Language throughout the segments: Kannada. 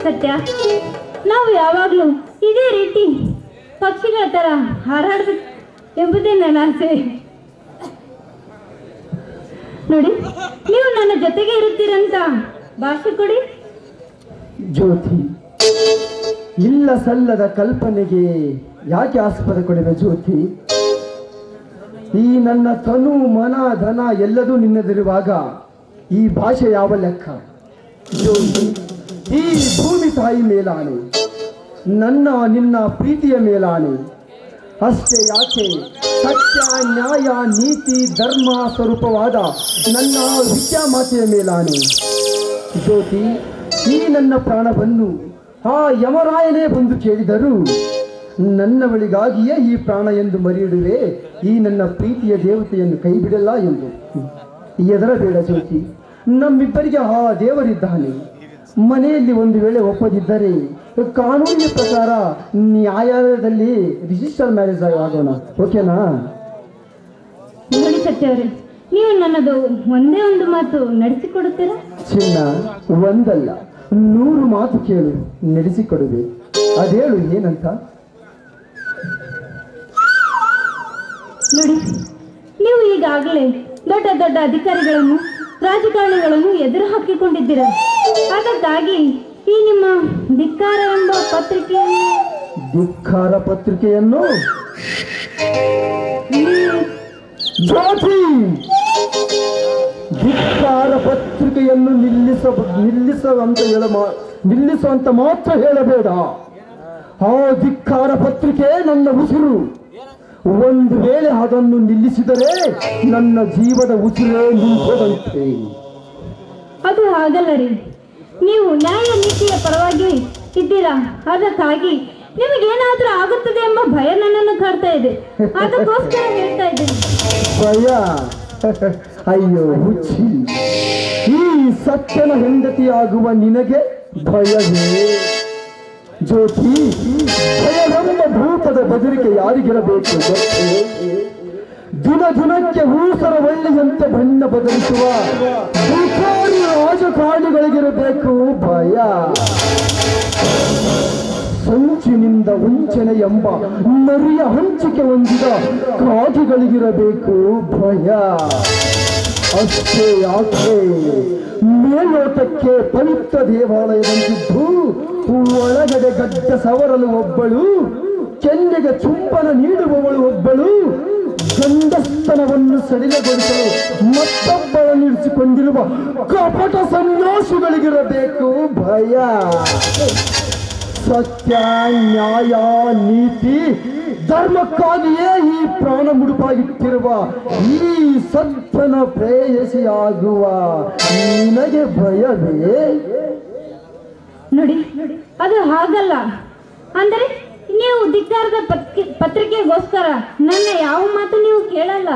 ಸತ್ಯ, ನಾವು ಯಾವಾಗಲೂ ಇದೇ ರೀತಿ ಪಕ್ಷಿಗಳ ಥರ ಹಾರಾಡಬೇಕು ಎಂಬುದೇ ನನ್ನ ಆಸೆ. ನೋಡಿ, ನೀವು ನನ್ನ ಜೊತೆಗೆ ಇರುತ್ತೀರಂತ ಭಾಷೆ ಕೊಡಿ. ಜ್ಯೋತಿ, ಇಲ್ಲ ಸಲ್ಲದ ಕಲ್ಪನೆಗೆ ಯಾಕೆ ಆಸ್ಪದ ಕೊಡುವೆ ಜ್ಯೋತಿ? ಈ ನನ್ನ ತನು ಮನ ಧನ ಎಲ್ಲದೂ ನಿನ್ನದಿರುವಾಗ ಈ ಭಾಷೆ ಯಾವ ಲೆಕ್ಕ? ಜ್ಯೋತಿ, ಈ ಭೂಮಿ ತಾಯಿ ಮೇಲಾಣೆ, ನನ್ನ ನಿನ್ನ ಪ್ರೀತಿಯ ಮೇಲಾಣೆ. ಅಷ್ಟೇ ಯಾಕೆ, ಸತ್ಯ ನ್ಯಾಯ ನೀತಿ ಧರ್ಮ ಸ್ವರೂಪವಾದ ನನ್ನ ವಿದ್ಯಾಮಾತೆಯ ಮೇಲಾಣೆ. ಜ್ಯೋತಿ, ಈ ನನ್ನ ಪ್ರಾಣವನ್ನು ಆ ಯಮರಾಯನೇ ಬಂದು ಕೇಳಿದರು ನನ್ನ ಬಳಿಗಾಗಿಯೇ ಈ ಪ್ರಾಣ ಎಂದು ಮರೆಯಿಡುವೆ, ಈ ನನ್ನ ಪ್ರೀತಿಯ ದೇವತೆಯನ್ನು ಕೈ ಬಿಡಲ್ಲ ಎಂದು. ಎದರಬೇಡ ಜ್ಯೋತಿ, ನಮ್ಮಿಬ್ಬರಿಗೆ ಆ ದೇವರಿದ್ದಾನೆ. ಮನೆಯಲ್ಲಿ ಒಂದು ವೇಳೆ ಒಪ್ಪದಿದ್ದರೆ ಕಾನೂನಿನ ಪ್ರಕಾರ ನ್ಯಾಯಾಲಯದಲ್ಲಿ ರಿಜಿಸ್ಟರ್ ಮ್ಯಾರೇಜ್ ಆಗೋಣ, ಓಕೆನಾ? ನೋಡಿ ಸತ್ಯವರೇ, ನೀವು ನನ್ನದು ಒಂದೇ ಒಂದು ಮಾತು ನಡೆಸಿಕೊಡುತ್ತೀರಾ? ಚಿನ್ನ, ಒಂದಲ್ಲ 100 ಮಾತು ಕೇಳು, ನಡೆಸಿಕೊಡುವೆ. ಅದೇಳು, ಏನಂತ? ನೋಡಿ, ನೀವು ಈಗಾಗಲೇ ದೊಡ್ಡ ದೊಡ್ಡ ಅಧಿಕಾರಿಗಳನ್ನು ರಾಜಕಾರಣಿಗಳನ್ನು ಎದುರು ಹಾಕಿಕೊಂಡಿದ್ದೀರ. ಅದಕ್ಕಾಗಿ ಈ ನಿಮ್ಮ ಧಿಕ್ಕಾರ ಎಂಬ ಪತ್ರಿಕೆ ಧಿಕ್ಕಾರ ಪತ್ರಿಕೆಯನ್ನು ನೀವು ಜ್ಯೋತಿ, ಧಿಕ್ಕಾರ ಪತ್ರಿಕೆಯನ್ನು ನಿಲ್ಲಿಸುವಂತ ಮಾತ್ರ ಹೇಳಬೇಡ. ಆ ಧಿಕ್ಕಾರ ಪತ್ರಿಕೆ ನನ್ನ ಉಸಿರು. ಒಂದು ವೇಳೆ ಅದನ್ನು ನಿಲ್ಲಿಸಿದರೆ ನನ್ನ ಜೀವದ ಉಸಿರೇ ನಿಂತದಂತೆ. ಅದು ಹಾಗಲ್ಲ ರೀ. ನೀವು ನ್ಯಾಯ ನೀತಿಯ ಪರವಾಗಿ ಇದ್ದೀರಾ, ಅದಕ್ಕಾಗಿ ನಿಮಗೇನಾದ್ರೂ ಆಗುತ್ತದೆ ಎಂಬ ಭಯ ನನ್ನನ್ನು ಕಾಡ್ತಾ ಇದೆ. ಅದಕ್ಕೋಸ್ಕರ ಹೇಳ್ತಾ ಇದ್ದೀನಿ. ಭಯ? ಅಯ್ಯೋ ಹುಚ್ಚಿ, ಈ ಸತ್ಯನ ಹೆಂಡತಿಯಾಗುವ ನಿನಗೆ ಭಯವೇ? ಜ್ಯೋತಿ, ಭಯವೆಂಬ ಭೂತದ ಬೆದರಿಕೆ ಯಾರಿಗಿರಬೇಕು ಗೊತ್ತೇ? ದಿನ ದಿನಕ್ಕೆ ಊಸರ ಒಳ್ಳೆಯಂತೆ ಬಣ್ಣ ಬದಲಿಸುವ ಭಿಕಾರಿ ರಾಜಕಾರಣಿಗಳಿಗಿರಬೇಕು ಭಯ. ಸಂಚಿನಿಂದ ವಂಚನೆ ಎಂಬ ನರಿಯ ಹಂಚಿಕೆ ಹೊಂದಿದ ಕಾಗಿಗಳಿಗಿರಬೇಕು ಭಯ. ಅಷ್ಟೇ ಯಾಕೆ ಮೇಲೋಟಕ್ಕೆ ಪವಿತ್ರ ದೇವಾಲಯದಂತಿದ್ದು ಒಳಗಡೆ ಗಡ್ಡ ಸವರಲು ಒಬ್ಬಳು, ಕೆನ್ನೆಗೆ ಚುಂಬನ ನೀಡುವವಳು ಒಬ್ಬಳು, ಗಂಡಸ್ತನವನ್ನು ಸಡಿಲಗೊಳಿಸಲು ಮತ್ತೊಬ್ಬಳನ್ನು ಇರಿಸಿಕೊಂಡಿರುವ ಕಪಟ ಸನ್ಯಾಸಿಗಳಿಗಿರಬೇಕು ಭಯ. ಸತ್ಯ, ನ್ಯಾಯ, ನೀತಿ, ಧರ್ಮಕ್ಕಾಗಿಯೇ ಈ ಪ್ರಾಣ ಮುಡುಪಾಗಿಟ್ಟಿರುವ ಈ ಸತ್ಯನ ಪ್ರೇಯಸಿಯಾಗುವ ನಿನಗೆ ಭಯವೇ? ನೋಡಿ, ಅದು ಹಾಗಲ್ಲ. ಅಂದರೆ ನೀವು ಧಿಕ್ಕಾರದ ಪತ್ರಿಕೆಗೋಸ್ಕರ ನನ್ನ ಯಾವ ಮಾತು ನೀವು ಕೇಳಲ್ಲ.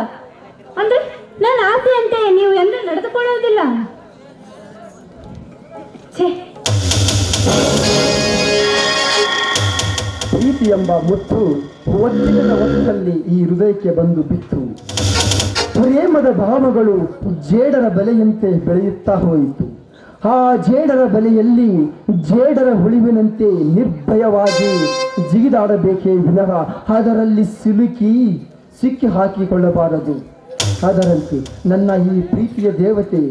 ಅಂದ್ರೆ ನನ್ನ ಆಸೆಯಂತೆ ನೀವು ಎಂದು ನಡೆದುಕೊಳ್ಳೋದಿಲ್ಲ. ಛೇ, ಪ್ರೀತಿ ಎಂಬ ಮುತ್ತು ಒತ್ತಿಗೆದ ಹೊತ್ತಲ್ಲಿ ಈ ಹೃದಯಕ್ಕೆ ಬಂದು ಬಿತ್ತು. ಪ್ರೇಮದ ಭಾವಗಳು ಜೇಡರ ಬಲೆಯಂತೆ ಬೆಳೆಯುತ್ತಾ ಹೋಯಿತು. ಆ ಜೇಡರ ಬಲೆಯಲ್ಲಿ ಜೇಡರ ಹುಳಿವಿನಂತೆ ನಿರ್ಭಯವಾಗಿ ಜಿಗಿದಾಡಬೇಕೇ ವಿನಃ ಅದರಲ್ಲಿ ಸಿಕ್ಕಿ ಹಾಕಿಕೊಳ್ಳಬಾರದು. ಅದರಂತೆ ನನ್ನ ಈ ಪ್ರೀತಿಯ ದೇವತೆ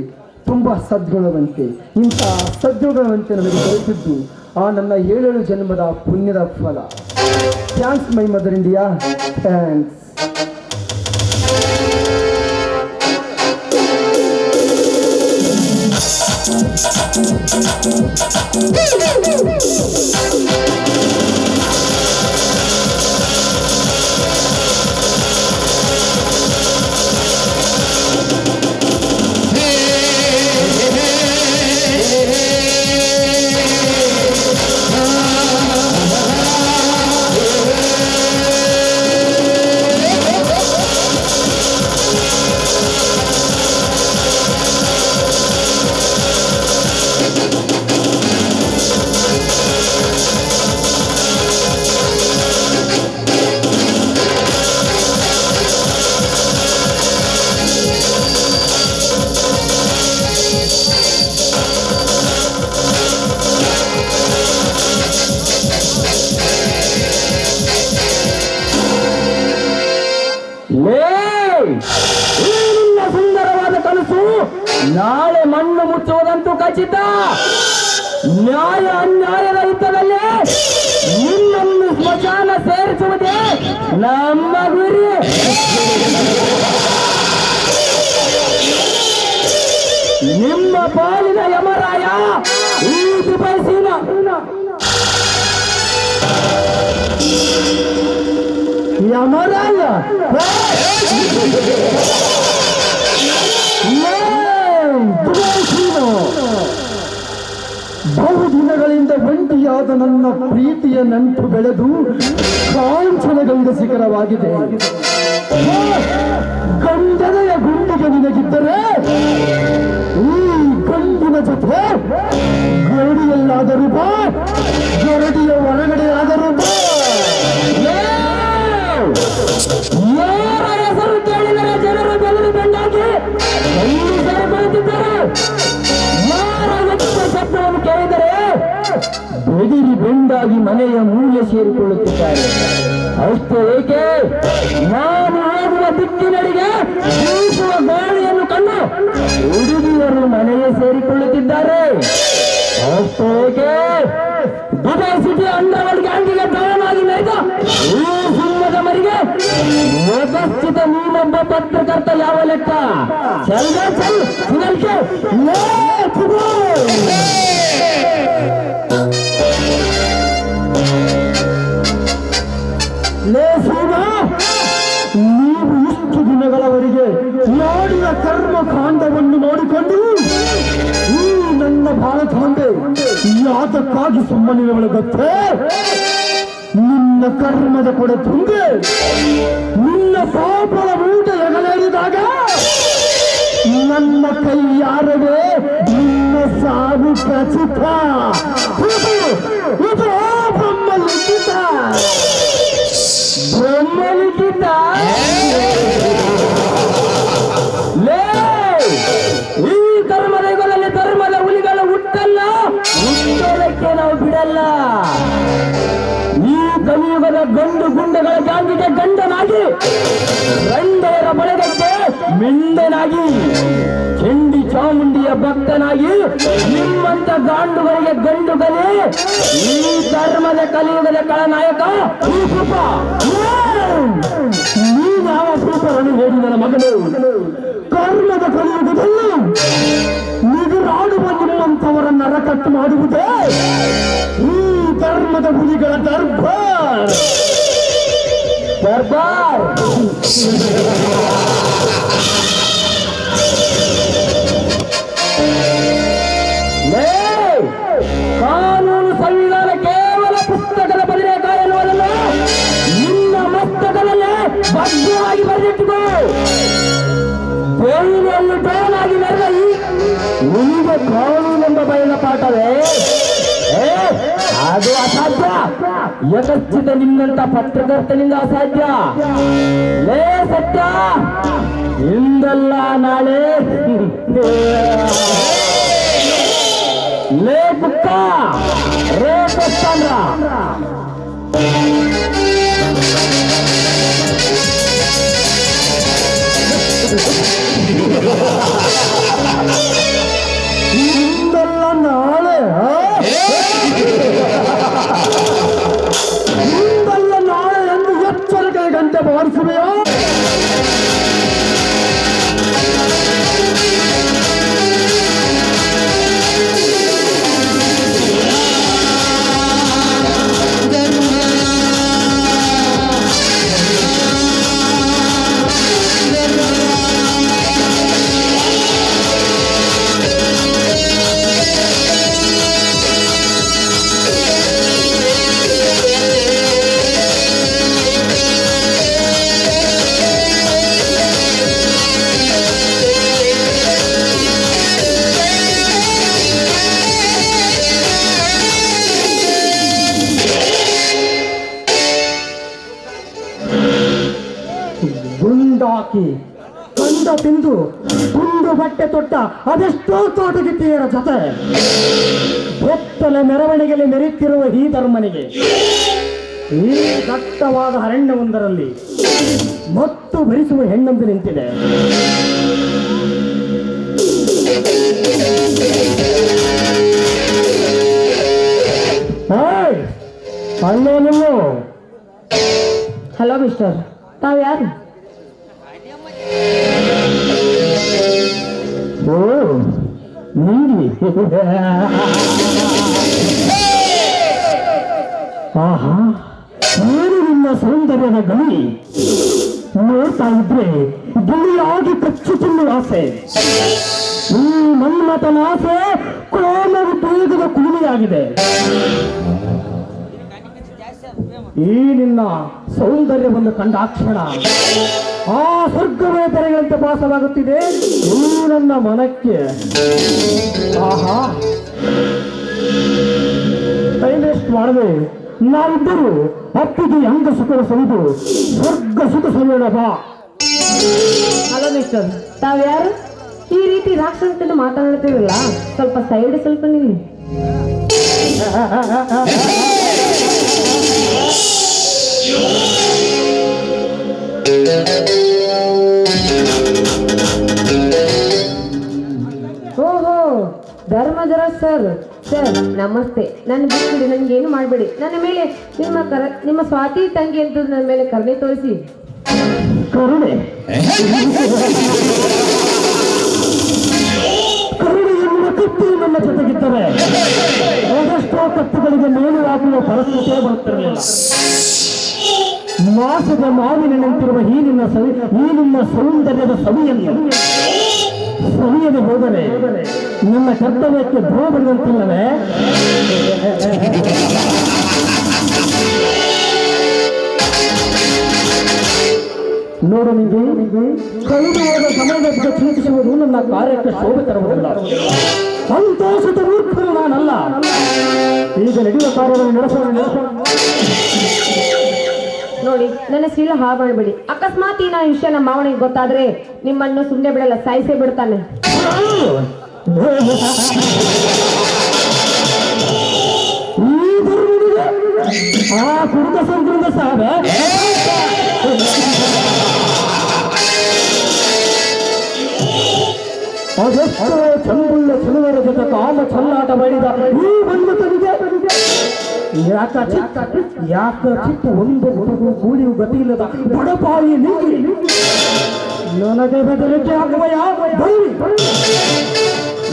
ತುಂಬಾ ಸದ್ಗುಣವಂತೆ. ಇಂಥ ಸದ್ಗುಣವಂತೆ ನನಗೆ ದೊರೆತಿದ್ದು ಆ ನನ್ನ 7 ಜನ್ಮದ ಪುಣ್ಯದ ಫಲ. Thanks my mother India, thanks. ಸುಂದರವಾದ ಕನಸು ನಾಳೆ ಮಣ್ಣು ಮುಚ್ಚುವುದಂತೂ ಖಚಿತ. ನ್ಯಾಯ ಅನ್ಯಾಯದ ಯುದ್ಧದಲ್ಲಿ ನಿನ್ನನ್ನು ಸ್ಮಶಾನ ಸೇರಿಸುವುದೇ ನಮ್ಮ ಗುರಿ. ನಿಮ್ಮ ಪಾಲಿನ ಯಮರಾಯ ಈ ಬಯಸಿನ ಯಮರಾಯ ಬಹುದಿನಗಳಿಂದ ಒಂಟಿಯಾದ ನನ್ನ ಪ್ರೀತಿಯ ನಂಟು ಬೆಳೆದು ಕಾಂಚನಗಂಧ ಶಿಖರವಾಗಿದೆ. ಗಂಡನೆಯ ಗುಂಡಿಗೆ ನಿನಗಿದ್ದರೆ ಈ ಗಂಡಿನ ಜೊತೆ ಗರಡಿಯಲ್ಲಾದರೂ ಬಾ, ಗರಡಿಯ ಹೊರಗಡೆ ಆದರೂ ಬಾ. ಯಾರ ಹೆಸರು ಕೇಳಿದರೆ ಜನರು ಬೆಳೆದು ಬೆಂಡಾಗಿ ಕೈಲಿ ಸೇರಿಕೊಳ್ಳುತ್ತಿದ್ದಾರೆ. ಯಾರ ವ್ಯಕ್ತಿಯ ಶಬ್ದವನ್ನು ಕೇಳಿದರೆ ಬೆದಿರಿ ಬೆಂಡಾಗಿ ಮನೆಯ ಮೂಲೆ ಸೇರಿಕೊಳ್ಳುತ್ತಿದ್ದಾರೆ. ಅಷ್ಟೇ ಏಕೆ, ನಾನು ಹೋಗುವ ದಿಕ್ಕಿನಡೆಗೆ ಬೀಸುವ ಗಾಳಿಯನ್ನು ಕಂಡು ಹುಡುಗಿಯರು ಮನೆಗೆ ಸೇರಿಕೊಳ್ಳುತ್ತಿದ್ದಾರೆ. ಅಷ್ಟೇ ಏಕೆ, ವ್ಯವಸ್ಥಿತ ನೀನೊಬ್ಬ ಪತ್ರಕರ್ತ ಯಾವ ಲೆಕ್ಕ? ಚಲ್ ಸುನಲ್ಕೆ ನೀವು ಇಷ್ಟು ದಿನಗಳವರೆಗೆ ಮಾಡಿದ ಕರ್ಮ ಕಾಂಡವನ್ನು ನೋಡಿಕೊಂಡು ಈ ನನ್ನ ಭಾರತಾಂಬೆ ಯಾತಕ್ಕಾಗಿ ಸುಮ್ಮನಿರುವಳು ಗೊತ್ತೇ? ನಿನ್ನ ಕರ್ಮದ ಕೊಡೆ ತುಂಬೆ ನಿನ್ನ ಪಾಪದ ಊಟ ಎಗಲೇರಿದಾಗ ನನ್ನ ಕೈಯಾರವೇ ನಿನ್ನ ಸಾವು ಖಚಿತ. ಇದು ಬ್ರಹ್ಮಲಿಖಿತ ಬ್ರಹ್ಮಲಿಖಿತ. ಲೇ ಈ ಕರ್ಮದಗಳಲ್ಲಿ ಧರ್ಮದ ಹುಲಿಗಳ ಹುಟ್ಟಲ್ಲ, ಹುಟ್ಟೋದಕ್ಕೆ ನಾವು ಬಿಡಲ್ಲ. ಈ ಕಲಿಯುಗದ ಗಂಡು ಗುಂಡಗಳ ಜಾಂಗಿಗೆ ಗಂಡನಾಗಿ, ಗಂಡೆಯರ ಬಳಗಕ್ಕೆ ಮಿಂಡನಾಗಿ, ಚಂಡಿ ಚಾಮುಂಡಿಯ ಭಕ್ತನಾಗಿ ನಿಮ್ಮಂತ ಗಾಂಡುಗಳಿಗೆ ಗಂಡು ಗಲಿ. ಈ ಧರ್ಮದ ಕಲಿಯುಗದ ಕಳನಾಯಕ ಭೂಪ. ನೀನಾವ ಭೂಪವನ್ನು ಹೇಳಿ ನನ್ನ ಮಗನು. ಕರ್ಮದ ಕಲಿಯುಗದಲ್ಲಿ ನಿಗುರಾಡುವ ನಿಮ್ಮಂಥವರ ನರಕಟ್ಟು ಮಾಡುವುದೇ ಈ ಧರ್ಮದ ಹುಲಿಗಳ ದರ್ಬಾರ್. ದರ್ಬಾರ್ ಕಾನೂನು ಸಂವಿಧಾನ ಕೇವಲ ಪುಸ್ತಕದ ಬದನೆಕಾಯಿ ಎನ್ನುವುದನ್ನು ನಿನ್ನ ಮಸ್ತಕದಲ್ಲೇ ಭದ್ರವಾಗಿ ಬರೆದಿಟ್ಟುಕೋ. ಬೇಲಿಯಲ್ಲಿ ಬೇಲಾಗಿ ಮೆರೆದ ಈ ನಿಮಗೆ ಕಾನೂನೆಂಬ ಬಯಲ ಪಾಠವೇ ಅದು ಅಸಾಧ್ಯ. ಯಥಚಿತ ನಿನ್ನಂತ ಪತ್ರಕರ್ತನಿಂದ ಅಸಾಧ್ಯ. ಲೇ ಸತ್ಯ, ಇಂದಲ್ಲ ನಾಳೆ ಲೇ ಬುಕ್ಕ ರೇ ಪುಸ್ತಂದ್ರ ಇಂದಲ್ಲ ನಾಳೆ ಇಂದಲ್ಲ ನಾಳೆ ಎಂದು ಎಚ್ಚರಿಕೆ ಗಂಟೆ ಬಾರಿಸುವೆಯೋ? ಗುಂಡಾಕಿ ಕಂಡ ತಿಂದು ಗುಂಡು ಬಟ್ಟೆ ತೊಟ್ಟ ಅದೆಷ್ಟೋ ತೋಟಗಿತ್ತಿಯರ ಜೊತೆ ಬೆತ್ತಲ ಮೆರವಣಿಗೆಯಲ್ಲಿ ಮೆರೆಯುತ್ತಿರುವ ಈ ಧರ್ಮನಿಗೆ ಈ ದಟ್ಟವಾದ ಅರಣ್ಯವೊಂದರಲ್ಲಿ ಮತ್ತು ಭರಿಸುವ ಹೆಣ್ಣಂದು ನಿಂತಿದೆ. ಅಲ್ಲೋ ನೀವು. ಹಲೋ ಮಿಸ್ಟರ್, ತಾವ್ ಯಾರು? ಓ ನೀಡಿ. ಆಹಾ, ಏನು ನಿಮ್ಮ ಸೌಂದರ್ಯದ ಗಣಿ. ನೋಡ್ತಾ ಇದ್ರೆ ಗಿಳಿಯಾಗಿ ಕಚ್ಚು ತಿನ್ನುವ ಆಸೆ. ಈ ಮನ್ಮಥನ ಆಸೆ ಕೋಮರು ಬೇಗದ ಕುಲುಮೆಯಾಗಿದೆ. ಈ ನಿನ್ನ ಸೌಂದರ್ಯವನ್ನು ಕಂಡಾಕ್ಷಣ ಆ ಸ್ವರ್ಗವೇ ತೆರೆಗಳಂತೆ ಭಾಸವಾಗುತ್ತಿದೆ ಈ ನನ್ನ ಮನಕ್ಕೆ. ಆಹಾ, ಟೈಮ್ ವೇಸ್ಟ್ ಮಾಡದೆ ನಾವಿಬ್ಬರು ಅಪ್ಪಿಗೆ ಅಂಗ ಸುಖ ಸವಿದು ಸ್ವರ್ಗ ಸುಖ ಸವಿಯೋಣ ಬಾ. ಹಲೋ ಮಿಸ್ಟರ್, ತಾವ್ ಯಾರು? ಈ ರೀತಿ ರಾಕ್ಷಸಂತೆ ಮಾತಾಡ್ತಿರಲ್ಲ, ಸ್ವಲ್ಪ ಸೈಡ್ ಸ್ವಲ್ಪ ನಿಲ್ಲಿ. ಓಹೋ, ಧರ್ಮಧರ ಸರ್. ಸರ್ ನಮಸ್ತೆ. ನನ್ನ ಬಿಟ್ಬಿಡಿ, ನನ್ಗೇನು ಮಾಡಬೇಡಿ. ನನ್ನ ಮೇಲೆ ನಿಮ್ಮ ಸ್ವಾತಿ ತಂಗಿ ಅಂತ ನನ್ನ ಮೇಲೆ ಕರುಣೆ ತೋರಿಸಿ. ಕರುಣೆ ಕರುಣೆ ಎನ್ನುವ ಕತ್ತಿ ನನ್ನ ಜೊತೆಗಿದ್ದರೆ ಅದೆಷ್ಟೋ ಕತ್ತುಗಳಿಗೆ ಮೇಲು ಹಾಕುವ ಪರಿಸ್ಥಿತಿಯೇ ಬರುತ್ತಿರಲಿಲ್ಲ. ಮಾಸದ ಮಾವಿನ ನಿಂತಿರುವ ಈ ನಿಮ್ಮ ಸೌಂದರ್ಯದ ಸವಿಯದೆ ಹೋದರೆ ನಿಮ್ಮ ಕರ್ತವ್ಯಕ್ಕೆ ದ್ರೋಹ ಬರೆದಂತಿಲ್ಲವೇ? ನೋಡು, ನಿಮಗೆ ಕಳೆದು ಹೋದ ಸಮಯದ ಬಗ್ಗೆ ಚಿಂತಿಸುವುದು ನನ್ನ ಕಾರ್ಯಕ್ಕೆ ಶೋಭೆ ತರುವುದಿಲ್ಲ. ಸಂತೋಷದ ಮೂರ್ಖರು ನಾನಲ್ಲ. ಈಗ ನಡೆಯುವ ಕಾರ್ಯವನ್ನು ನಡೆಸೋಣ. ನೋಡಿ, ನನ್ನ ಶೀಲ ಹಾಳ್ಬೇಡಿ. ಅಕಸ್ಮಾತ್ ಈ ನಾ ವಿಷಯ ನಮ್ಮ ಮಾವನಿಗೆ ಗೊತ್ತಾದ್ರೆ ನಿಮ್ಮನ್ನು ಸುಮ್ಮನೆ ಬಿಡಲ್ಲ, ಸಾಯಿಸೇ ಬಿಡ್ತಾನೆ. ಆ ಕುಡುಕ ಸಂಕ್ರದ ಸಾಬ ಅದೆಷ್ಟೋ ಚಂಬುಳ್ಳ ಚೆಲುವರ ಜೊತೆ ಕಾಮ ಚಲ್ಲಾಟ ಮಾಡಿದ ಈ ಒಂದು ತನಿಗೆ ಯಾಕ ಚಿಕ್ಕ ಒಂದು ಹುಡುಗು ಕೂಲಿಯು ಗತಿ ಇಲ್ಲದ ಬಡಪಾಯಿ ನನಗೆ ಬೆದರಿಕೆ ಆಗುವ ಯಾವ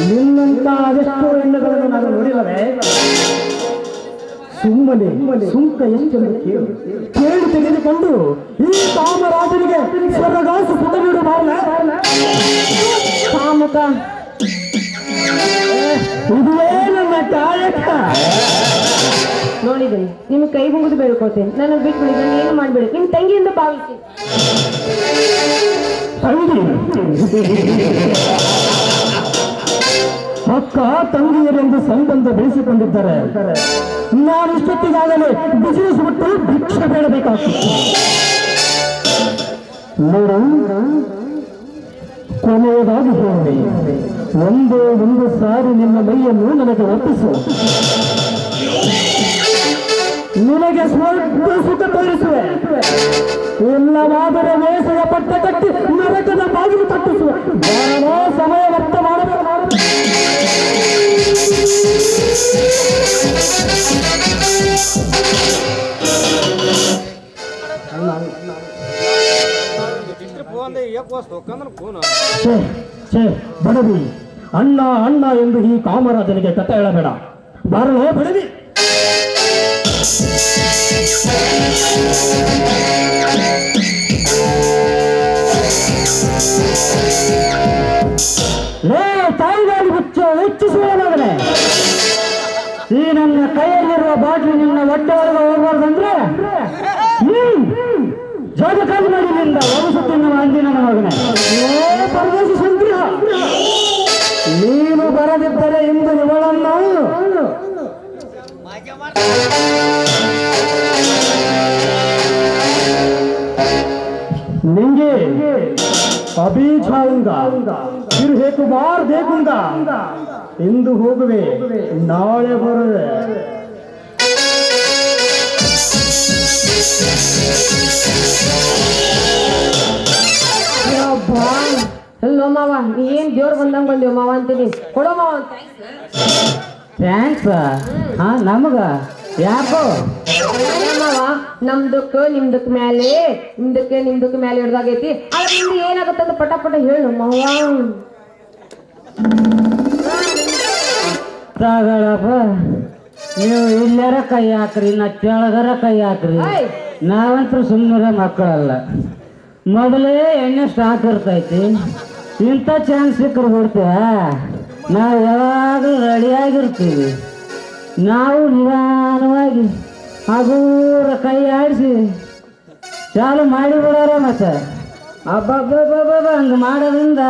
ನಿನ್ನಂತ ಅದೆಷ್ಟೋ ಹೆಣ್ಣುಗಳನ್ನು ನಾನು ನೋಡಿಲ್ಲವೇ? ಸುಮ್ಮನೆ ಸುಂಕ ಎಷ್ಟೆಂದು ಕೇಳಿ ತೆಗೆದುಕೊಂಡು ಈ ಕಾಮರಾಜನಿಗೆ ಸ್ವರ್ಗಾಸು ಸುತ್ತ ನೀಡು ಕಾಮುಕ. ಇದುವೇ ನನ್ನ ಕಾಯಕ. ನೋಡಿದ್ದೀನಿ, ನಿಮ್ಗೆ ಕೈ ಮುಗಿದು ಬೇಡ್ಕೊಳ್ತೇನೆ, ನನ್ನ ಬಿಟ್ಬಿಡಿ, ನಾನು ಏನು ಮಾಡ್ಬೇಡಿ. ನಿಮ್ ತಂಗಿಯಿಂದ ಭಾವಿಸಿ. ಅಕ್ಕ ತಂಗಿಯರೆಂದು ಸಂಬಂಧ ಬೆಳೆಸಿಕೊಂಡಿದ್ದಾರೆ. ನಾನು ಇಷ್ಟೊತ್ತಿಗಾಗಲೇ ಬಿಸಿನೆಸ್ ಬಿಟ್ಟು ಭಿಕ್ಷೆ ಬೇಡಬೇಕಾಗ್ತದೆ. ನೋಡು, ಕೊನೆಯದಾಗಿ ಹೇಳಿ, ಒಂದು ಸಾರಿ ನಿನ್ನ ಮೈಯನ್ನು ನನಗೆ ಒಪ್ಪಿಸು. ನಿನಗೆ ಸ್ವಲ್ಪ ಸುಖ ತೋರಿಸುವೆ. ಇಲ್ಲವಾದರೆ ವೇಷದ ಪಟ್ಟ ಕಟ್ಟಿ ನರಕದ ಬಾಗಿಲು ತಟ್ಟಿಸುವೆ. ಸಮಯ ವ್ಯರ್ಥ ಮಾಡಬೇಕು. ಬಡವಿ ಅಣ್ಣ ಅಣ್ಣ ಎಂದು ಈ ಕಾಮರಾಜನಿಗೆ ಕಥೆ ಹೇಳಬೇಡ. ಬಾರಲೇ ಬಡವಿ. ತಾಯಿಗಾಗಿ ಹೆಚ್ಚಿಸುವನಾಗಲೇ ಈ ನನ್ನ ಕೈಯಲ್ಲಿರುವ ಬಾಟ್ಲಿ ನಿನ್ನ ಹೊಟ್ಟೆ ಒಳಗೆ ಹೋಗ್ಬಾರ್ದಂದ್ರೆ ಜೋಗಕಾಲಿ ಮಾಡಿ ನಿಂದ ಒಲಿಸುತ್ತಿನ ಅಂದಿ ನನ್ನ ಮಗನೇ. ಪರದೇಶಿ ಸಂಗ್ರಹ, ನೀನು ಬರದಿದ್ದರೆ ಇಂದು ಇವಳನ್ನು ನಿಂಗೆ ಅಭಿ ಛಾऊंगा, फिर एक बार देखूंगा. ಇಂದು ಹೋಗುವೆ, ನಾಳೆ ಬರುವೆ. ಹಲೋ ಮಾವ, ನೀ ಏನ್ ದೇವ್ರು ಬಂದಂಗ ಬಂದೇವ್ ಮಾವ ಅಂತೀನಿ. ಕೊಡೋ ಮಾವ ಅಂತ. ಥ್ಯಾಂಕ್ಸ್. ಹಾ, ನಮಗ ಯಾಕೋ ಮಾವ, ನಮ್ದಕ್ಕೆ ನಿಮ್ದಕ್ ಮೇಲೆ ನಿಮ್ದಕ್ ಮೇಲೆ ಹಿಡ್ದಾಗೈತಿ. ಅದ್ರ ಮುಂದೆ ಏನಾಗತ್ತಂತ ಪಟ ಪಟ ಹೇಳು ಮಾವ. ತಗಳಪ್ಪ, ನೀವು ಇಲ್ಲರ ಕೈ ಹಾಕ್ರಿ, ನಾ ಕೆಳಗರ ಕೈ ಹಾಕ್ರಿ. ನಾವಂತೂ ಸುಮ್ಮನೆ ಮಕ್ಕಳಲ್ಲ. ಮೊದಲೇ ಎಣ್ಣೆ ಸ್ಟಾಕ್ ಇರ್ತೈತಿ. ಇಂಥ ಚಾನ್ಸ್ ಸಿಕ್ಕರು ಬಿಡ್ತೀವ. ನಾವು ಯಾವಾಗಲೂ ರೆಡಿಯಾಗಿರ್ತೀವಿ. ನಾವು ನಿಧಾನವಾಗಿ ಹಗೂರ ಕೈ ಆಡಿಸಿ ಚಾಲು ಮಾಡಿಬಿಡೋರ. ಮತ್ತೆ ಅಬ್ಬಬ್ಬಬ್ಬ ಹಂಗೆ ಮಾಡೋದ್ರಿಂದ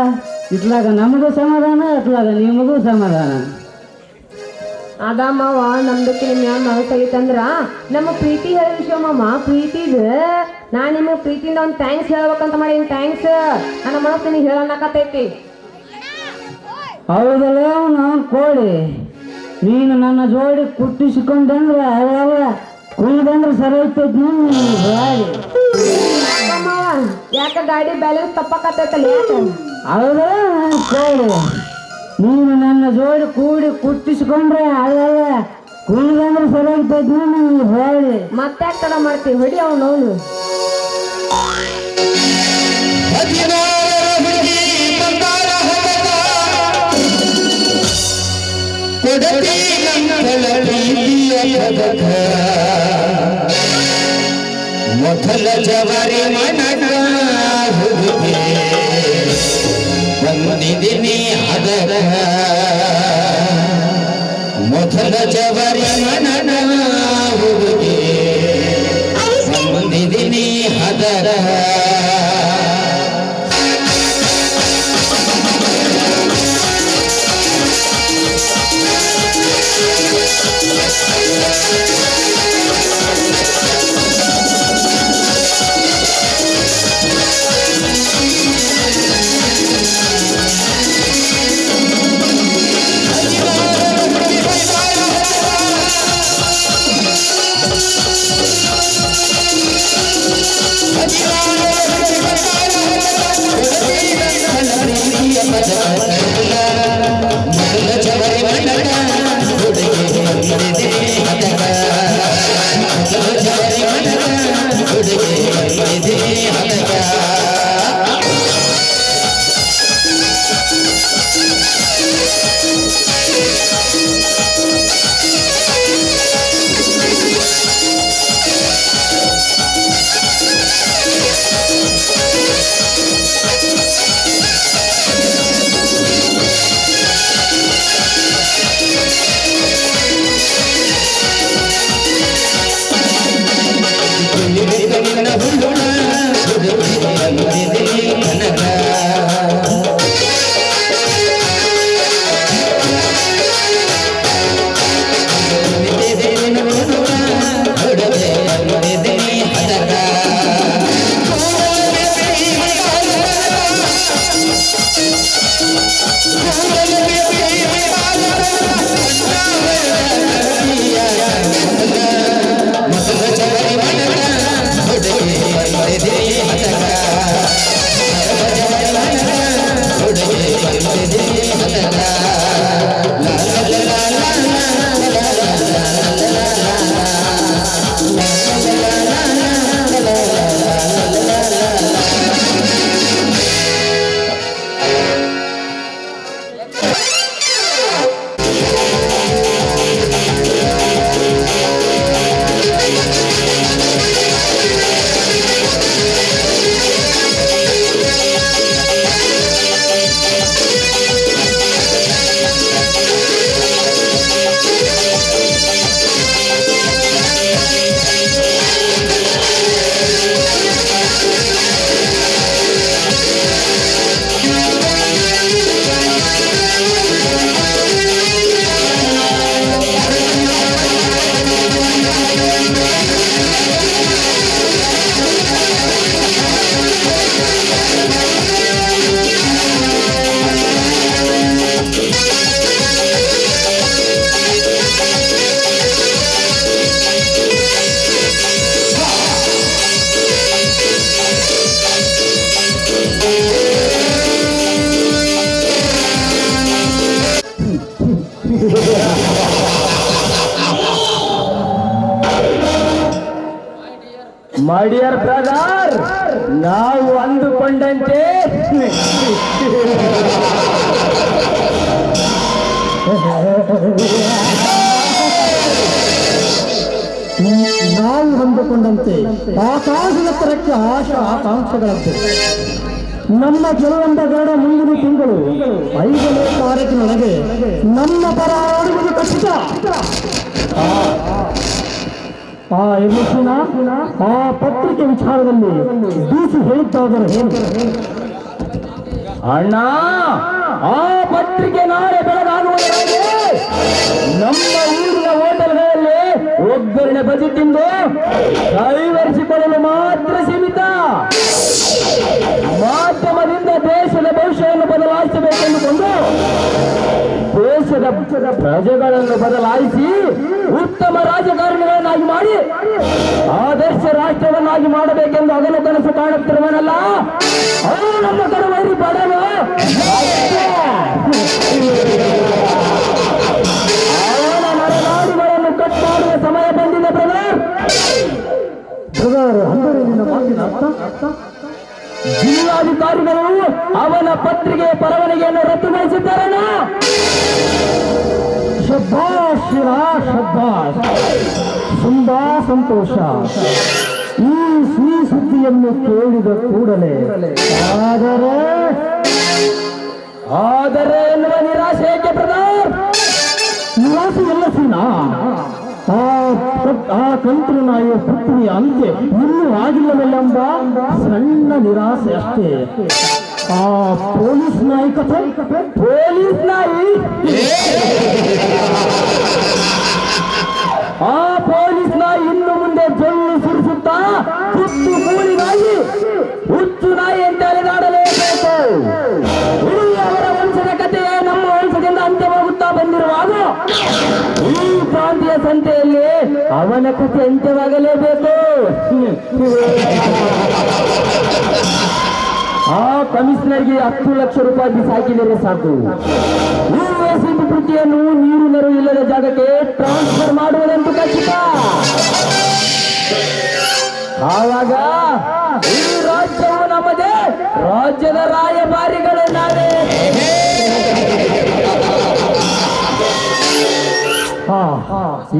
ಇತ್ಲಾಗ ನಮಗೂ ಸಮಾಧಾನ, ಇತ್ಲಾಗ ನಿಮಗೂ ಸಮಾಧಾನ. ಅದ ಮಾವ, ನಮ್ದಕ್ಕೆ ನಿಮ್ ಯಾವ ಮನಸ್ಸಾಗೈತಂದ್ರ ನಮ್ಮ ಪ್ರೀತಿ ಹೇಳ ವಿಷಯ ಮಾಮ. ಪ್ರೀತಿದ ನಾ ನಿಮಗೆ ಪ್ರೀತಿಯಿಂದ ಒಂದು ಥ್ಯಾಂಕ್ಸ್ ಹೇಳ್ಬೇಕಂತ ಮಾಡೀನಿ. ಥ್ಯಾಂಕ್ಸ್ ನನ್ನ ಮನಸ್ಸು ನೀ ಹೇಳನ್ನಕತ್ತೈತಿ. ಹೌದಲ್ಲ, ನಾನು ಕೋಳಿ. ನೀನು ನನ್ನ ಜೋಡಿ ಕುಟ್ಟಿಸಿಕೊಂಡಂದ್ರೆ ಅವ ಕುಯ್ದಂದ್ರೆ ಸರಿ ಹೋಗ್ತೈತಿ. ಮಾವ, ಯಾಕ ಗಾಡಿ ಬ್ಯಾಲೆನ್ಸ್ ತಪ್ಪಕತ್ತೈತಲ್ಲ? ಹೌದಲ್ಲ, ನಾನು ಕೋಳಿ. ನೀನು ನನ್ನ ಜೋಡಿ ಕೂಡಿ ಕುಟ್ಟಿಸ್ಕೊಂಡ್ರೆ ಅಲ್ಲ ಕುಣಿದಂದ್ರೆ ಸರಿ ಹೋಗ್ತೈತಿ. ನೀನು ಹೇಳಿ ಮತ್ತೆ ತಡ ಮಾಡ್ತೀವಿ. ಹೊಡಿ ಅವನು. ಮೊದಲ ಜವರಿ ಮನಗ ಹುಡುಗೆ ಬಂದಿದ್ದೀನಿ ಅದರ ಮೊದಲ ಜವರಿ ಮನಗ ಹುಡುಗೆ ಬಂದಿದ್ದೀನಿ ಅದರ ಮೈ ಡಿಯರ್ ಬ್ರದರ್, ನಾವು ಅಂದುಕೊಂಡಂತೆ ನಾವು ಅಂದುಕೊಂಡಂತೆ ಆಕಾಶದ ತರಕ್ಕೆ ಆಕಾಂಕ್ಷೆಗಳಂತೆ ನಮ್ಮ ಕೆಲವೊಂದ ಗರಡ ಮುಂದಿನ ತಿಂಗಳು 5ನೇ ತಾರೀಕಿನೊಳಗೆ ನಮ್ಮ ಪರ ಆಡುವುದು ಖಚಿತ. ಆ ಎಮೋಷನ ಆ ಪತ್ರಿಕೆ ವಿಚಾರದಲ್ಲಿ ಬೀಸಿ ಹೇಳಿದ್ದಾದರೂ ಅಣ್ಣ, ಆ ಪತ್ರಿಕೆ ನಾಳೆ ಬೆಳಗಾಗುವುದರೊಳಗೆ ನಮ್ಮ ಊರಿನ ಹೋಟೆಲ್ಗಳಲ್ಲಿ ಒಗ್ಗರಣೆ ಬಜೆಟ್ ತಿಂದು ಕೈವರಿಸಿಕೊಳ್ಳಲು ಮಾತ್ರ ಸೀಮಿತ. ಮಾಧ್ಯಮದಿಂದ ದೇಶದ ಭವಿಷ್ಯವನ್ನು ಬದಲಾಯಿಸಬೇಕೆಂದುಕೊಂಡು ದೇಶದ ಪ್ರಜೆಗಳನ್ನು ಬದಲಾಯಿಸಿ ಉತ್ತಮ ರಾಜಕಾರಣಿಗಳನ್ನಾಗಿ ಮಾಡಿ ಆದರ್ಶ ರಾಷ್ಟ್ರವನ್ನಾಗಿ ಮಾಡಬೇಕೆಂದು ಹಗಲು ಕನಸು ಕಾಣುತ್ತಿರುವನಲ್ಲ, ಅವನು ನಮ್ಮ ಕರುವೈರಿ ಪಡೆಯಲು ಅವನ ನರನಾಡುಗಳನ್ನು ಕಟ್ ಮಾಡುವ ಸಮಯ ಬಂದಿದೆ ಬ್ರದರ್. ಅಂದರೆ ನಿನ್ನ ಮಾತಿನ ಅರ್ಥ ಜಿಲ್ಲಾಧಿಕಾರಿಗಳು ಅವನ ಪತ್ರಿಕೆ ಪರವಾನಗಿಯನ್ನು ರದ್ದುಗೊಳಿಸಿದ್ದಾರೇನೋ? ಶಬ್ಬಾಷ್ ಶಿರಾ, ಶಬ್ಬಾಷ್. ತುಂಬಾ ಸಂತೋಷ. ಈ ಸಿಹಿ ಸುದ್ದಿಯನ್ನು ಕೇಳಿದ ಕೂಡಲೇ ಆದರೆ ಎನ್ನುವ ನಿರಾಶೆ ಏಕೆ ಬ್ರದರ್? ನಿರಾಶೆ ಎಲ್ಲ ಸೀನಾ. ಆ ಕಂತ್ರು ನಾಯಿಯ ಪತ್ನಿಯ ಅಂತ್ಯ ಇನ್ನೂ ಆಗಿಲ್ಲವೆಂಬ ಸಣ್ಣ ನಿರಾಸೆ ಅಷ್ಟೇ. ಆ ಪೊಲೀಸ್ ನಾಯಿ ಕಥೆ, ಪೊಲೀಸ್ ನಾಯಿ, ಆ ಪೊಲೀಸ್ ನಾಯಿ ಇನ್ನು ಮುಂದೆ ಜೊಲ್ಲು ಸುರಿಸುತ್ತಾ ಹುಟ್ಟು ಕೂಲಿಗಾಗಿ ಹುಚ್ಚು ನಾಯಿ ಅಂತ ಅಲೆದಾಡಲೇಬೇಕು. ಇಡೀ ಅವರ ವಂಶದ ಕಥೆಯೇ ನಮ್ಮ ವಂಶದಿಂದ ಅಂತ್ಯವಾಗುತ್ತಾ ಬಂದಿರುವಾಗ ಈ ಪ್ರಾಂತೀಯ ಸಂತೆಯಲ್ಲಿ ಅವನ ಕಥೆ ಅಂತ್ಯವಾಗಲೇಬೇಕು. ಆ ಕಮಿಷನರ್ಗೆ 10 ಲಕ್ಷ ರೂಪಾಯಿ ಬಿಸಾಕಿದರೆ ಸಾಕು. ಈ ಕೃತಿಯನ್ನು ನೀರು ನೆರವು ಇಲ್ಲದ ಜಾಗಕ್ಕೆ ಟ್ರಾನ್ಸ್ಫರ್ ಮಾಡುವುದಂತೂ ಖಚಿತ. ಆವಾಗ ಈ ರಾಜ್ಯವು ನಮ್ಮದೇ, ರಾಜ್ಯದ ರಾಯಭಾರಿಗಳು ನಾವೇ.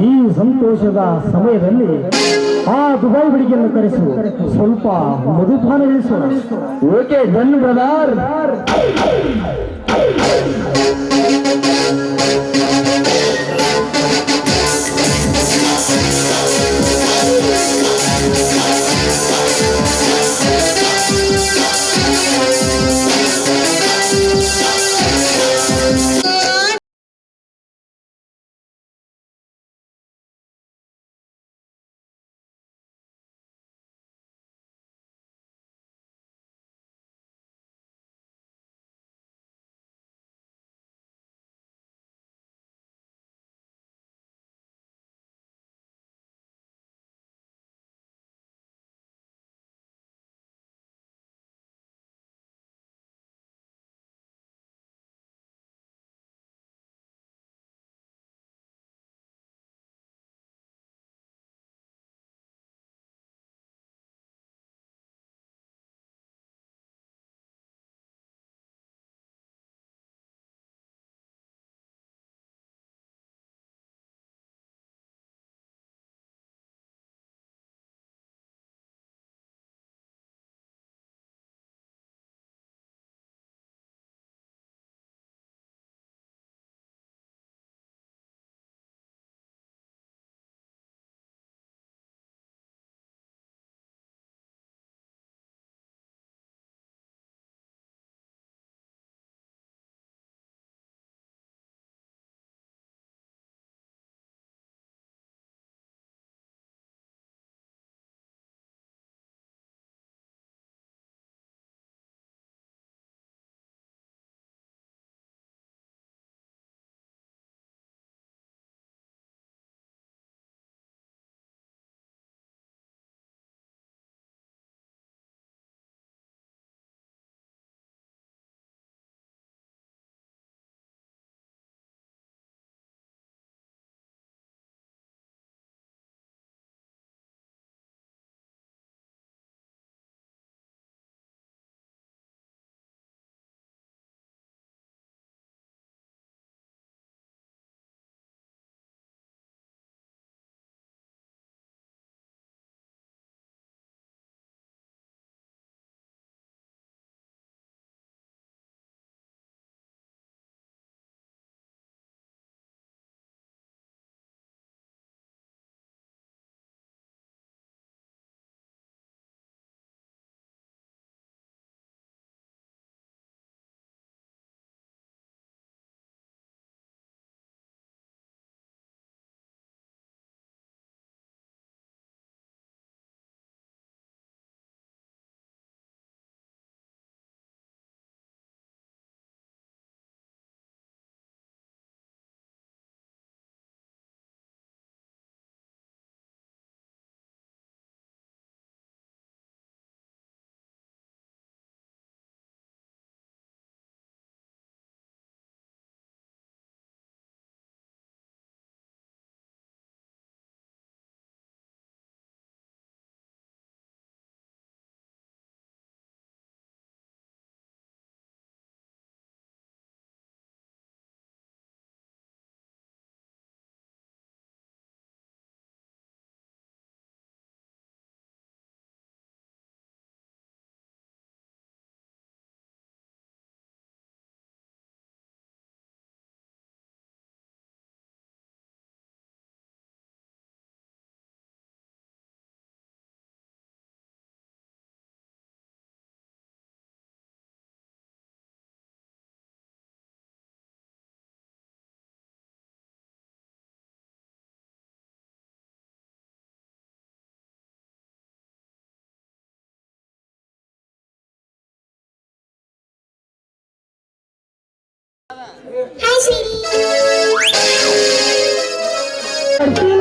ಈ ಸಂತೋಷದ ಸಮಯದಲ್ಲಿ ಆ ದುಬೈ ಹುಡುಗಿಯನ್ನು ಕರೆಸು, ಸ್ವಲ್ಪ ಮಧುಪಾನ ಇಳಿಸೋಣ. Okay done brother.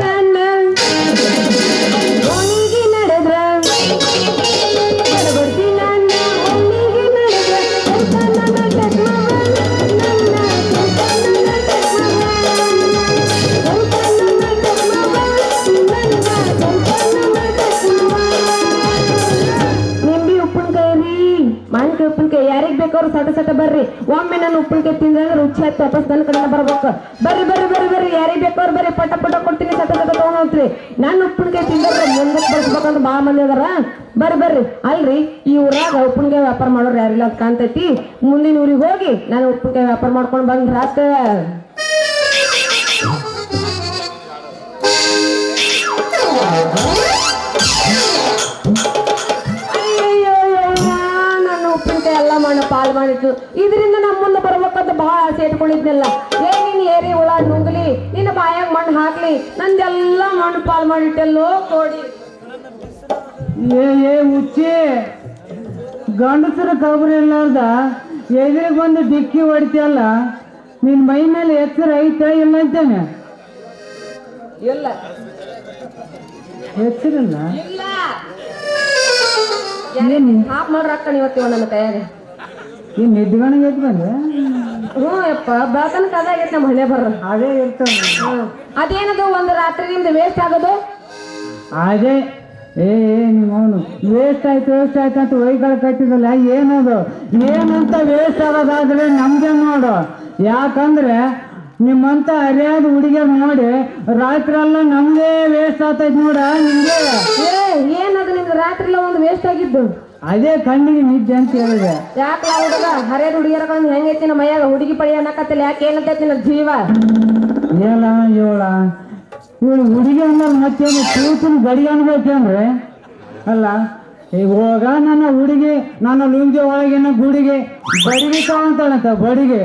ನನ್ನ ಓಣಿಗೆ ನಡೆದ್ರ ಬರ್ತಿ ನನ್ನ ಓಣಿಗೆ ನಡೆದ್ರ ನಿಂಬಿ ಉಪ್ಪಿನಕಾಯಿ ರೀ ಮಾವಿನಕಾಯಿ ಉಪ್ಪಿನಕಾಯಿ ಯಾರಿಗ್ ಬೇಕವ್ರು ಸಟ ಸಟ ಬರ್ರಿ ಒಮ್ಮೆ ನಾನು ಉಪ್ಪಿನಕಾಯಿ ತಿಂದ್ರೆ ರುಚಿ ಆಯ್ತು ವಾಪಸ್ ನನ್ನ ಕಡೆ ಬರ್ಬೇಕು ಬರ್ರಿ ಬರ್ರಿ ಬರ್ರಿ ಬರ್ರಿ ಯಾರಿಗ್ ಬೇಕವ್ರು ಬರ್ರಿ ಪಟ ಪಟ ಕೊಡ್ತೀನಿ ಸಟ ಸಟ ತಗೊಂಡ್ರಿ ನಾನು ಉಪ್ಪಿನಕಾಯಿ ತಿಂದ್ರೆ ಮುಂದಕ್ಕೆ ಬರ್ಸ್ಬೇಕಂತ ಭಾಳ ಮಂದಿ ಅದಾರ ಬರ್ರಿ ಬರ್ರಿ ಅಲ್ರಿ ಈ ಊರಾಗ ಉಪ್ಪಿನಕಾಯಿ ವ್ಯಾಪಾರ ಮಾಡೋರು ಯಾರಿಲ್ಲ ಅಂತ ಕಾಣ್ತೈತಿ ಮುಂದಿನ ಊರಿಗೆ ಹೋಗಿ ನಾನು ಉಪ್ಪಿನಕಾಯಿ ವ್ಯಾಪಾರ ಮಾಡ್ಕೊಂಡು ಬಂದ್ರೆ ಆತ ಉಪ್ಪಿನಕಾಯಿ ಎಲ್ಲ ಮಣ್ಣು ಪಾಲ್ ಮಾಡಿತ್ತು ಇದರಿಂದ ನಮ್ಮ ಮುಂದೆ ಬರ್ಬೇಕಂತ ಬಹಳ ಆಸೆ ಇಟ್ಕೊಂಡಿದ್ನಲ್ಲ ನೀನ್ ಏರಿ ಹುಳ ನುಂಗ್ಲಿ ನಿನ್ನ ಬಾಯಾಗ ಮಣ್ಣು ಹಾಕ್ಲಿ ನಂದೆಲ್ಲ ಮಣ್ಣು ಪಾಲ್ ಮಾಡಿಟ್ಟೆಲ್ಲೋ ಕೋಡಿ ಏ ಹುಚ್ಚಿ ಗಂಡಸರ ಕಬರಿ ಇಲ್ಲಾರ್ದ ಎದುರಿಗೆ ಬಂದು ಡಿಕ್ಕಿ ಹೊಡಿತಿಯಲ್ಲ ನಿನ್ ಮೈ ಮೇಲೆ ಎಚ್ಚರ ಐತೆ ಇಲ್ಲ ಅಂತೇನೆ ಇಲ್ಲ ಎಚ್ಚರಿಲ್ಲ ಇಲ್ಲ ಹಾಪ್ ಮಾಡ್ರಕ್ಕ ಇವತ್ತಿವ ನನ್ನ ಕೈಯಾಗ ಈ ನಿದ್ಗಣಿಗೆ ಎದ್ದು ಬಂದೆ ಹ್ಞೂ ಯಪ್ಪ ಬೆಳತನ ಕದಾಗೈತೆ ನಮ್ಮ ಹಣೆ ಬರ್ರ ಅದೇ ಇರ್ತದೆ ಅದೇನದು ಒಂದು ರಾತ್ರಿ ನಿಮ್ದು ವೇಸ್ಟ್ ಆಗೋದು ಅದೇ ನಿಮ್ಮ ಅವನು ವೇಸ್ಟ್ ಆಯ್ತು ಅಂತ ವೈಕಲ್ ಕಟ್ಟಿದಲ್ಲ ಏನದು ಏನಂತ ವೇಸ್ಟ್ ಆಗೋದಾದ್ರೆ ನಮ್ಗೆ ನೋಡು ಯಾಕಂದ್ರೆ ನಿಮ್ಮಂತ ಅರಿಯಾದ ಹುಡುಗಿಯರ್ ನೋಡಿ ರಾತ್ರಿ ಎಲ್ಲ ನಮ್ದೇ ವೇಸ್ಟ್ ಆಗ್ತೈತಿ ನೋಡ ನಿಮ್ಗೆ ಏನದು ನಿಮ್ದು ರಾತ್ರಿ ಎಲ್ಲ ಒಂದು ವೇಸ್ಟ್ ಆಗಿದ್ದು ಅದೇ ಕಣ್ಣಿಗೆ ನಿದ್ದೆ ಅಂತ ಹೇಳಿದೆ ಯಾಕಲ್ಲ ಹುಡುಗ ಹರಿಯದ ಹುಡುಗಿಯರ್ಗಳನ್ನ ಹೆಂಗೈತಿ ನಮ್ಮ ಮೈಯಾಗ ಹುಡುಗಿ ಪಡಿ ಅನ್ನಕತ್ತಿಲ್ಲ ಯಾಕೆ ಏನಂತೈತಿ ನನ್ನ ಜೀವ ಏಳ ಇವಳು ಹುಡುಗಿ ಅಂದ್ರೆ ಮತ್ತೇನು ಕೂತಿನ ಗಡಿಗೆ ಅನ್ಬೇಕೇನ್ರಿ ಅಲ್ಲ ಈಗ ಹೋಗ ನನ್ನ ಹುಡುಗಿ ನನ್ನ ಲುಂಗಿ ಒಳಗಿನ ಗುಡಿಗೆ ಬಡಿಗೆ ತಗೊಂತಾಳಂತ ಬಡಿಗೆ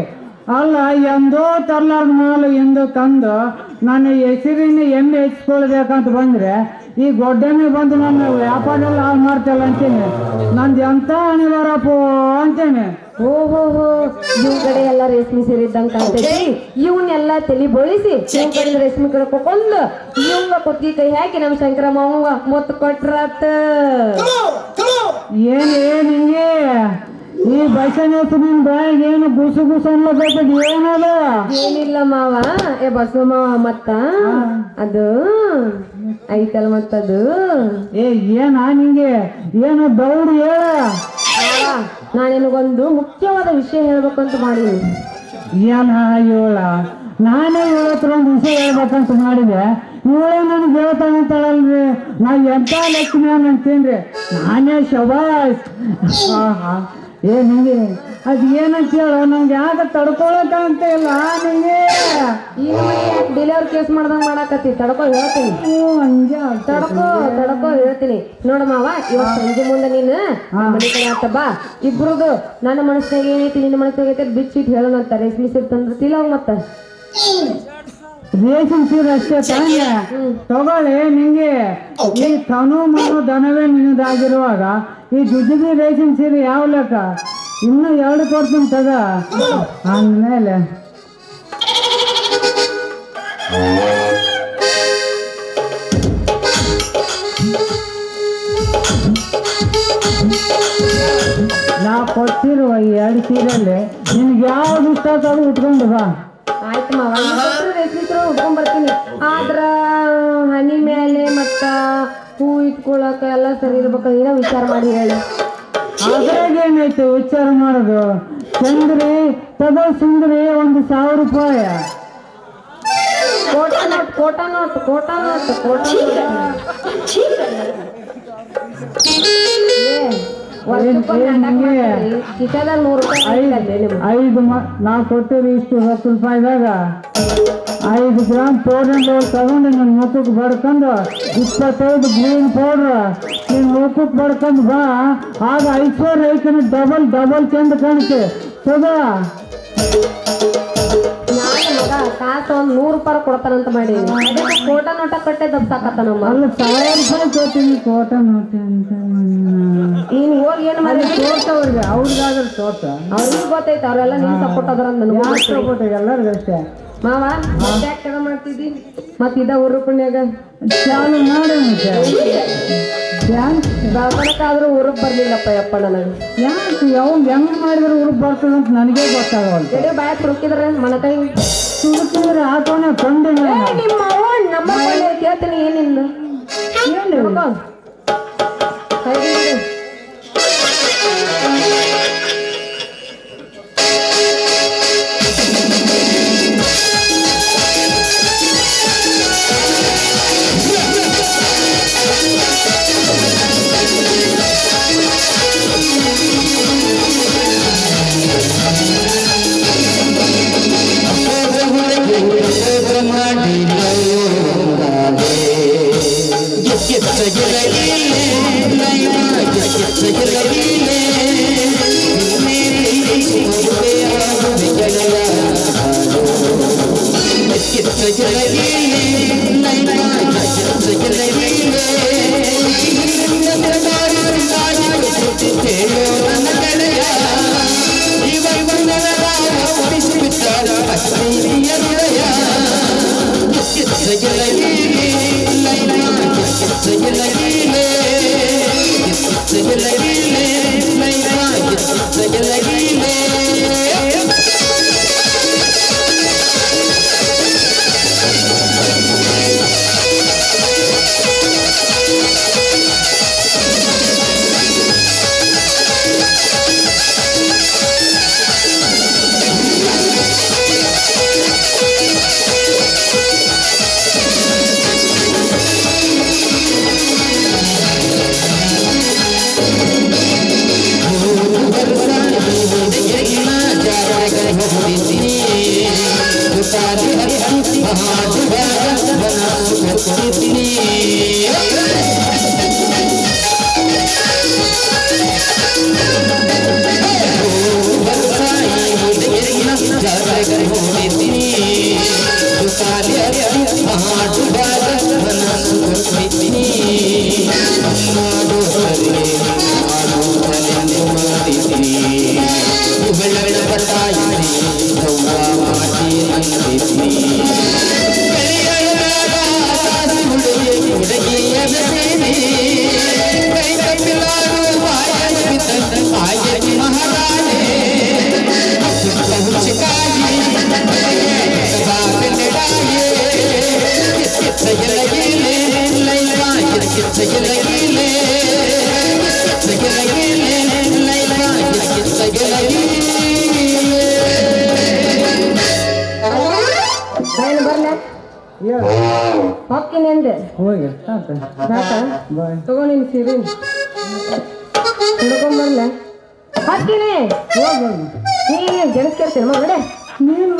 ಅಲ್ಲ ಎಂದೋ ತರ್ಲಾರ್ದ ಮಾಲು ಎಂದು ತಂದು ನನ್ನ ಹೆಸರಿನ ಎಮ್ಮೆ ಹೆಚ್ಚಿಕೊಳ್ಬೇಕಂತ ಬಂದ್ರೆ ಈ ಗೊಡ್ಡನೆ ಬಂದು ನನ್ನ ವ್ಯಾಪಾರ ಎಲ್ಲ ಹಾಳು ಮಾಡ್ತಲ್ಲ ಅಂತೇನೆ ನಂದು ಎಂತ ಅನಿವಾರಪ್ಪ ಅಂತೇನೆ ಓಹೋ ಇವ್ ಕಡೆ ಎಲ್ಲ ರೇಷ್ಮೆ ಸೀರೆ ಇದ್ದಂಗ ಕಾಣ್ತೈತಿ ಇವನ್ನೆಲ್ಲ ತಲಿ ಬೋಳಿಸಿ ಇವ್ ಕಡೆ ರೇಷ್ಮೆ ಕಡೆ ಕೊಕೊಂಡು ಇವಂಗ ಕೊತ್ತಿ ಕೈ ಹಾಕಿ ನಮ್ಮ ಶಂಕರ ಮಾವಂಗ ಮೊತ್ತ ಕೊಟ್ರಾತ ಹಿಂಗೆ ಈ ಬಸನ ನಿನ್ ಬಾಯಿಗೆ ಏನು ಗುಸು ಅನ್ಲಬೇಕದ ಏನದ ಏನಿಲ್ಲ ಮಾವ ಬಸವ ಮಾವ ಮತ್ತ ಅದು ಐತಲ್ ಮತ್ತದು ನಿಂಗೆ ಏನು ದೌಡು ಹೇಳ ನಾನು ನಿನಗೊಂದು ಮುಖ್ಯವಾದ ವಿಷಯ ಹೇಳ್ಬೇಕಂತ ಮಾಡೀನಿ ಏಳ ನಾನೇ ಇವತ್ರ ಒಂದು ವಿಷಯ ಹೇಳ್ಬೇಕಂತ ಮಾಡಿದೆ ಇವಳೇ ನನಗೆ ಹೇಳ್ತಾನಂತಾಳಲ್ರಿ ನಾ ಎಂತ ಲಕ್ಷ್ಮಿ ಅಂತೇನ್ರಿ ನಾನೇ ಶಬಾಷ್ ನಿಂಗೆ ಅದು ಏನಂತ ಹೇಳ ನಂಗೆ ಯಾಕ ತಡ್ಕೊಳಕ ಅಂತ ಇಲ್ಲ ನಿಂಗೆ ಈಗ ಡೆಲಿವರಿ ಕೇಸ್ ಮಾಡ್ದಂಗ ಮಾಡಾಕತ್ತಿ ತಡ್ಕೊ ಹೇಳ್ತೀನಿ ಹಂಗೆ ತಡ್ಕೊ ಹೇಳ್ತೀನಿ ನೋಡ ಮಾವ ಇವತ್ತು ಸಂಜೆ ಮುಂದೆ ನೀನು ಮನೆ ಕಡೆ ಆತ ಬಾ ಇಬ್ರದು ನನ್ನ ಮನಸ್ಸಿನಾಗ ಏನೈತಿ ನಿನ್ನ ಮನಸ್ಸಿನಾಗ ಐತೆ ಬಿಚ್ಚಿಟ್ಟು ಹೇಳೋಣಂತ ರೇಷ್ಮೆ ಸೀರೆ ತಂದಿರ್ತಿಲ್ಲ ಅವ್ ಮತ್ತ ರೇಷನ್ ಸೀರೆ ಅಷ್ಟೇ ತಾನೆ ತಗೊಳ್ಳಿ ನಿಂಗೆ ಈ ತನು ಮನು ದನವೇ ನಿನ್ನದಾಗಿರುವಾಗ ಈ ಜುಜುಬಿ ರೇಷನ್ ಸೀರೆ ಯಾವ ಲೆಕ್ಕ ಇನ್ನು 2 ಕೊಡ್ತೀನಿ ತಗ ಅಂದ್ಮೇಲೆ ನಾ ಕೊಟ್ಟಿರುವ ಈ 2 ಸೀರೆಯಲ್ಲಿ ನಿನ್ಗೆ ಯಾವ್ದು ಇಷ್ಟ ಅದು ಉಟ್ಕೊಂಡು ಬಾ ಆಯ್ತು ಮಾವ ರೇಷ್ಮೆ ಸೀರೆ ಉಟ್ಕೊಂಡ್ ಬರ್ತೀನಿ ಆದ್ರ ಹನಿ ಮೇಲೆ ಮತ್ತ ಹೂ ಇಟ್ಕೊಳಕ ಎಲ್ಲ ಸರಿ ಇರ್ಬೇಕಂದ್ರೆ ಏನೋ ವಿಚಾರ ಮಾಡಿ ಹೇಳಿ ಅದ್ರಾಗ ಏನೈತೆ ವಿಚಾರ ಮಾಡೋದು ಚಂದ್ರಿ ತಗೋ ಸುಂದ್ರಿ 1,000 ರೂಪಾಯಿ ಕೋಟಾ ನೋಟ್ ಕಿಶಾದಾಗ 100 ರೂಪಾಯಿ ನಾ ಕೊಟ್ಟಿರಿ ಇಷ್ಟು 10 ರೂಪಾಯಿದಾಗ 5 ಗ್ರಾಮ್ ಪೌಡರ್ ತಗೊಂಡು ನನ್ನ ಮುಖಕ್ಕೆ ಬಡ್ಕೊಂಡು 25 ಗ್ರೀನ್ ಪೌಡ್ರ್ ನಿನ್ನ ಮುಖಕ್ಕೆ ಬಡ್ಕೊಂಡು ಬಾ ಆಗ ಐಶ್ವರ್ಯ ಡಬಲ್ ಚಂದ ಕಾಣುತ್ತೆ ತಗೋ ನಾನು ಮಗ ಲಾಸ್ಟ್ ಒಂದ್ 100 ರೂಪಾಯಿ ಕೊಡ್ತಾನಂತ ಮಾಡಿ ಕೋಟ ನೋಟ ಕಟ್ಟೆ ದಬ್ಸಾಕತ್ತ ನಮ್ಮ ಅಲ್ಲ 1000 ರೂಪಾಯಿ ಕೊಡ್ತೀನಿ ಕೋಟ ನೋಟಿ ಅಂತ ನೀನ್ ಹೋಗಿ ಏನ್ ಮಾಡಿ ತೋರ್ಸವ್ರಿಗೆ ಅವ್ರಿಗಾದ್ರೆ ತೋರ್ಸ ಅವ್ರಿಗೆ ಗೊತ್ತೈತೆ ಅವ್ರೆಲ್ಲ ನೀನ್ ಸಪೋರ್ಟ್ ಅದ್ರ ಅಂತ ಸಪೋರ್ಟ್ ಎಲ್ಲರಿಗೂ ಅಷ್ಟೇ ಮಾವ ಯಾಕೆ ಮಾಡ್ತಿದ್ದಿ ಮತ್ ಇದ ಊರು ಪುಣ್ಯಾಗ ಚಾಲು ಮಾಡಿ ದವಾಖಾನಕ್ಕಾದ್ರೂ ಊರಿಗೆ ಬರ್ಲಿಲ್ಲಪ್ಪ ಯಪ್ಪ ನನಗೆ ಯಾಕೆ ಯಾವ ಹೆಂಗ್ ಮಾಡಿದ್ರೆ ಹುಡುಗ ಬರ್ತದೆ ಅಂತ ನನಗೆ ಗೊತ್ತಾಗವಲ್ದು ಎಡೆ ಬಾಯ್ ತುರುಕಿದ್ರೆ ಮನಕೈ ಸುಡುತ್ತಿದ್ರೆ ಆಟೋನೆ ಕೊಂಡಿನ ನಿಮ್ಮ ಅವ್ವ ನಮ್ಮ ಕೇಳ್ತೀನಿ ಏನಿಲ್ಲ ಏನು ಹೊಕ್ಕಿನಿ ಅಂದೆ ಹೋಗಿ ತಗೋ ನೀನು ಸೀರೆ ಹಿಡ್ಕೊಂಡ್ ಬರ್ಲ ಹೊಕ್ಕಿನಿ ನೀನು ಜನಿಸ್ಕೇಳ್ತೀನಿ ಮಗಡೆ ನೀನು